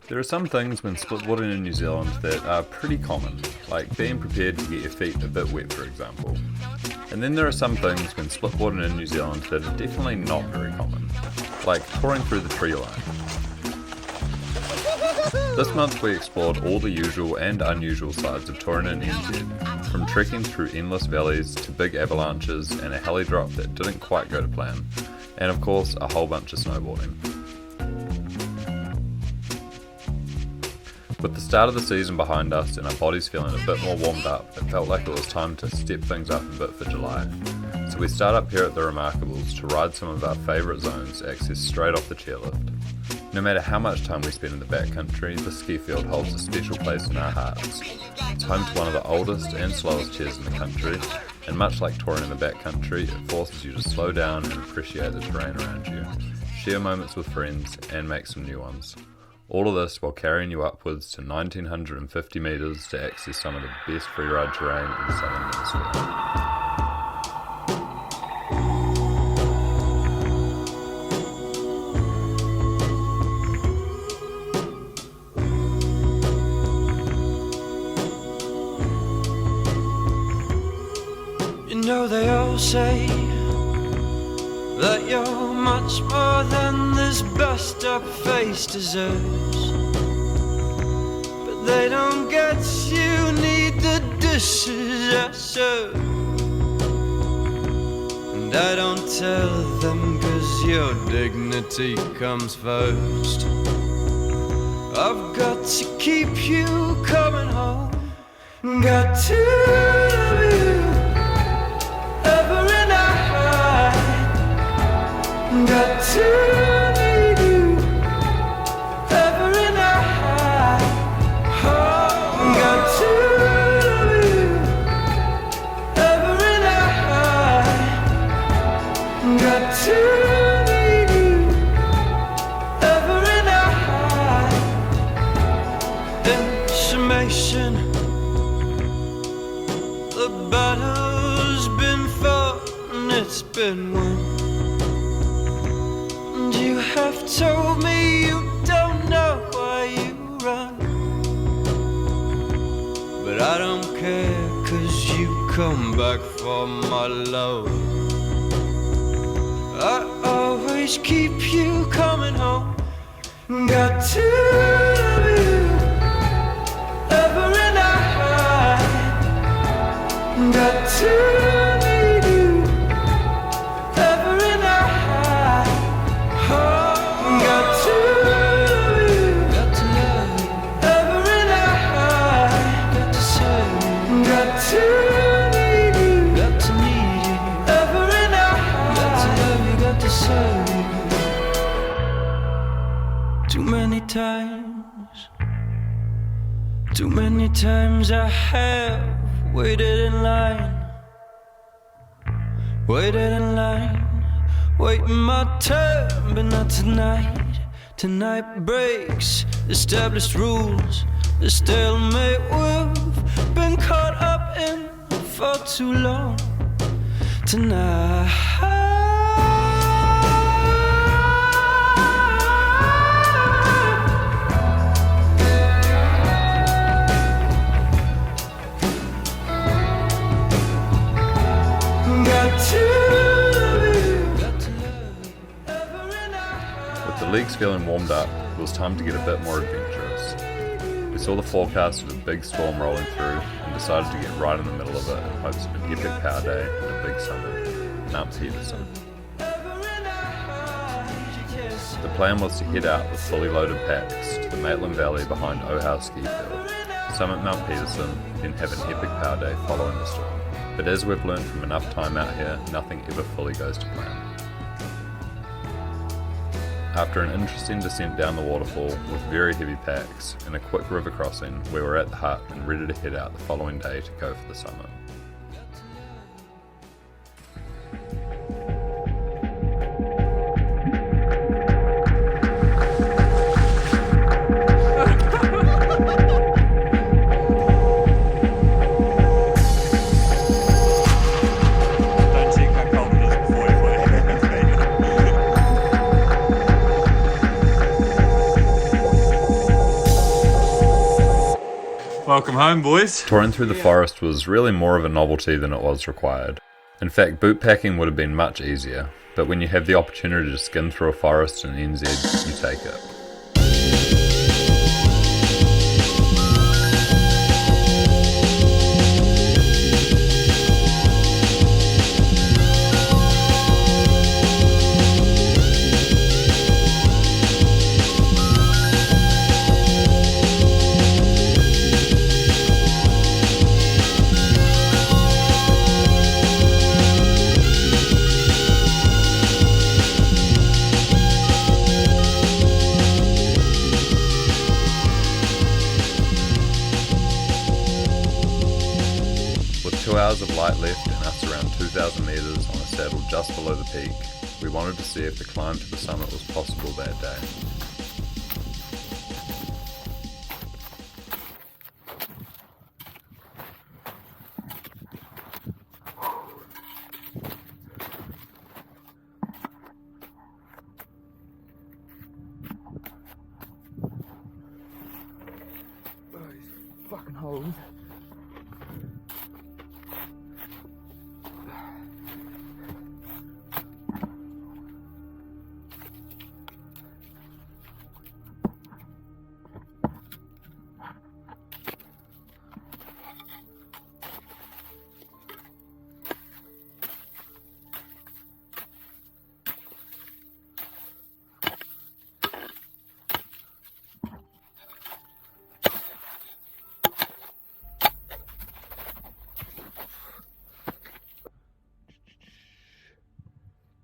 There are some things when splitboarding in New Zealand that are pretty common, like being prepared to get your feet a bit wet, for example. And then there are some things when splitboarding in New Zealand that are definitely not very common, like touring through the tree line. This month we explored all the usual and unusual sides of touring in NZ, from trekking through endless valleys to big avalanches and a heli drop that didn't quite go to plan, and of course a whole bunch of snowboarding. With the start of the season behind us and our bodies feeling a bit more warmed up, it felt like it was time to step things up a bit for July. So we start up here at the Remarkables to ride some of our favourite zones accessed straight off the chairlift. No matter how much time we spend in the backcountry, the ski field holds a special place in our hearts. It's home to one of the oldest and slowest chairs in the country, and much like touring in the backcountry, it forces you to slow down and appreciate the terrain around you, share moments with friends, and make some new ones. All of this while carrying you upwards to 1950 metres to access some of the best freeride terrain in the Southern Hemisphere. You know they all say that you're much more than this bust up face deserves, but they don't get you need the dishes I serve. And I don't tell them 'cause your dignity comes first. I've got to keep you coming home, got to love you every night, got to need you every night, oh, got to love you every night, got to need you every night. In summation, the battle's been fought and it's been won. And you have told me you don't know why you run, but I don't care 'cause you come back for my love. I always keep you coming home, got to love you every night, got to need you every night, oh, got to love you every night, got to serve you, got to need you every night, got to love you, got to serve you. Too many times I have waited in line, waiting my turn, but not tonight. Tonight breaks established rules, the stalemate we've been caught up in for too long. Tonight With the legs feeling warmed up, it was time to get a bit more adventurous. We saw the forecast of a big storm rolling through and decided to get right in the middle of it in hopes of an epic power day and a big summit, Mount Peterson. The plan was to head out with fully loaded packs to the Maitland Valley behind Ohau ski field, summit Mount Peterson, then have an epic power day following the storm. But as we've learned from enough time out here, nothing ever fully goes to plan. After an interesting descent down the waterfall with very heavy packs and a quick river crossing, we were at the hut and ready to head out the following day to go for the summit. Welcome home, boys. Touring through the forest was really more of a novelty than it was required. In fact, boot packing would have been much easier, but when you have the opportunity to skin through a forest in NZ, you take it. With 2 hours of light left and us around 2,000 metres on a saddle just below the peak, we wanted to see if the climb to the summit was possible that day. Fucking holes.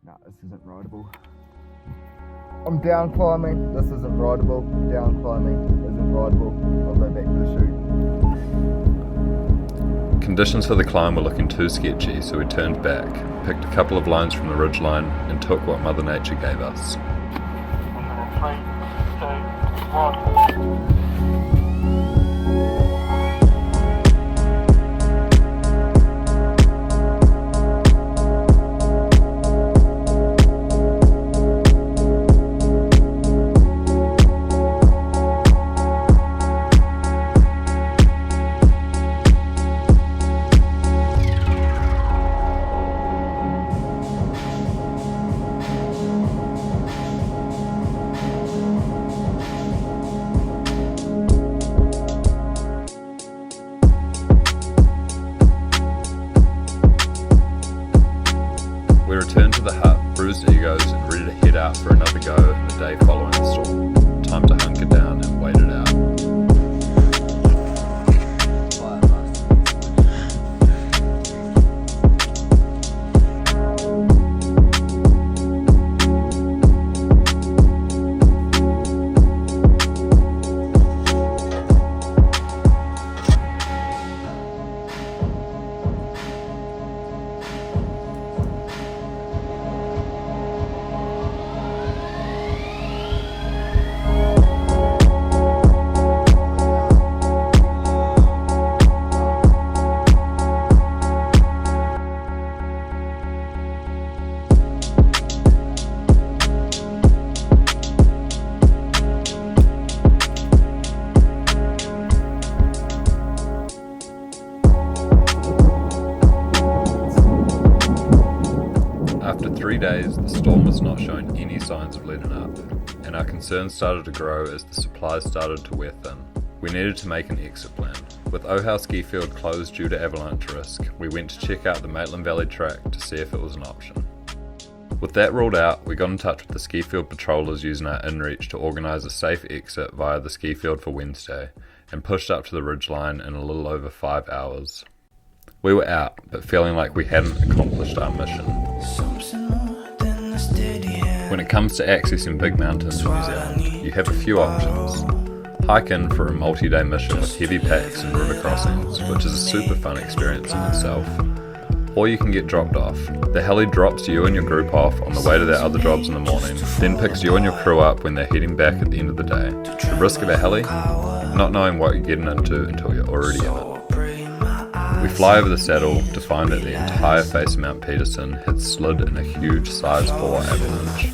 Nah, this isn't rideable. I'm down climbing, this isn't rideable. Down climbing isn't rideable. I'll go back to the chute. Conditions for the climb were looking too sketchy, so we turned back, picked a couple of lines from the ridgeline, and took what Mother Nature gave us. 3, 2, 1. We returned to the hut, bruised egos, and ready to head out for another go in the day following the storm. Time to hunker down and wait it out. After 3 days, the storm was not showing any signs of letting up, and our concerns started to grow as the supplies started to wear thin. We needed to make an exit plan. With Ohau ski field closed due to avalanche risk, we went to check out the Maitland Valley track to see if it was an option. With that ruled out, we got in touch with the ski field patrollers using our inReach to organise a safe exit via the ski field for Wednesday, and pushed up to the ridgeline in a little over 5 hours. We were out, but feeling like we hadn't accomplished our mission. When it comes to accessing big mountains in New Zealand, you have a few options. Hike in for a multi-day mission with heavy packs and river crossings, which is a super fun experience in itself. Or you can get dropped off. The Heli drops you and your group off on the way to their other jobs in the morning, then picks you and your crew up when they're heading back at the end of the day. The risk of a Heli? Not knowing what you're getting into until you're already in it. We fly over the saddle to find that the entire face of Mount Peterson had slid in a huge size 4 avalanche.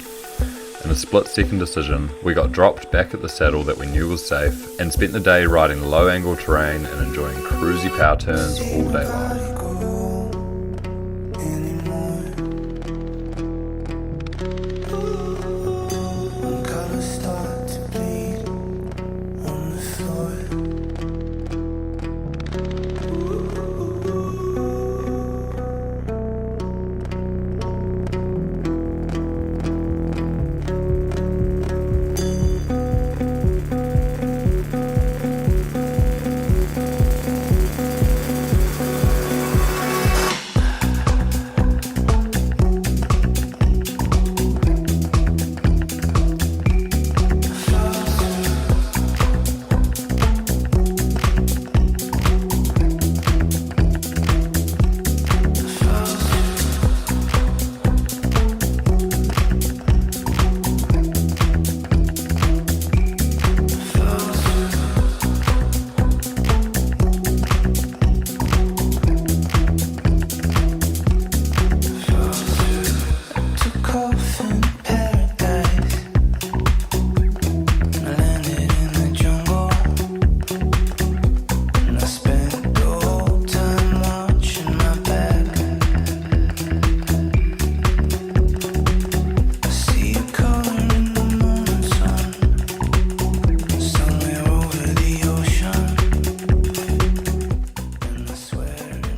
An in a split-second decision, we got dropped back at the saddle that we knew was safe and spent the day riding low-angle terrain and enjoying cruisy power turns all day long.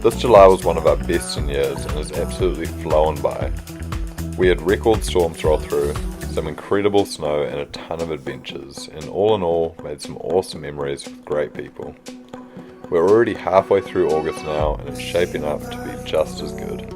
This July was one of our best in years and has absolutely flown by. We had record storms roll through, some incredible snow and a ton of adventures, and all in all made some awesome memories with great people. We're already halfway through August now and it's shaping up to be just as good.